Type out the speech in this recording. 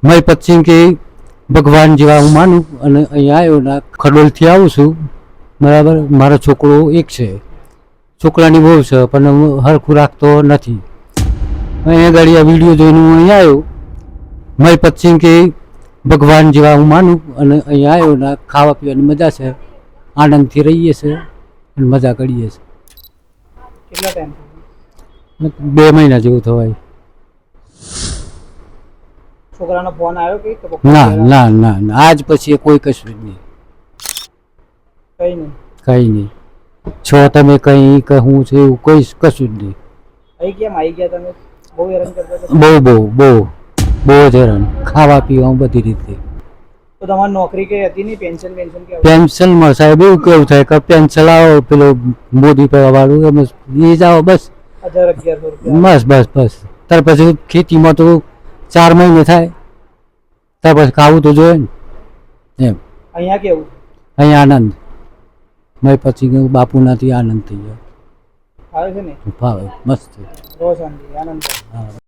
मैं पश्चिम के भगवान जेवा हूँ मानु અને અહીંયા આવ્યો ના ખડોલથી આવું છું બરાબર. મારો છોકરો એક છે, છોકરાની બહુ છે પણ હરખું રાખતો નથી. અહીંયા ગાડી આ વિડીયો જોઈને હું અહીંયા આવ્યો. मैं पश्चिम के ભગવાન જેવા હું માનું અને અહીંયા આવ્યો ના ખાવા પીવાની મજા છે, આનંદથી રહીએ છીએ અને મજા કરીએ છીએ. કેટલા ટાઈમ 2 મહિના જેવું થવાય. છોકરાનો ફોન આવ્યો કે ના ના ના ના, આજ પછી કોઈ કશું જ નહીં, કઈ નહીં. કઈ નહીં. છો તમે કઈ કહું છે એવું કોઈ કશું જ નહીં. અહીં કેમ આવી ગયા તમે? બહુ હેરાન કરતા હતા. બહુ બહુ બહુ બહુ જ હેરાન, ખાવા પીવા બધી રીતે. તો તમારી નોકરી કઈ હતી નહીં? પેન્શન કે પેન્શનમાં સાહેબ એવું કેવું થાય કે પેન્શન આવો પેલો મોદી વાળું એમ એ જાઓ બસ 1000-1100 રૂપિયા બસ બસ બસ. ત્યાર પછી ખેતીમાં તો 4 મહિને થાય, ત્યાર પછી ખાવું તો જોઈએ ને એમ. અહીંયા કેવું? અહીંયા આનંદ. મેં પછી બાપુનાથી આનંદ થઈ ગયો. ફાવે છે ને? ફાવે મસ્ત. બહુ શાંતિ, આનંદ. હા.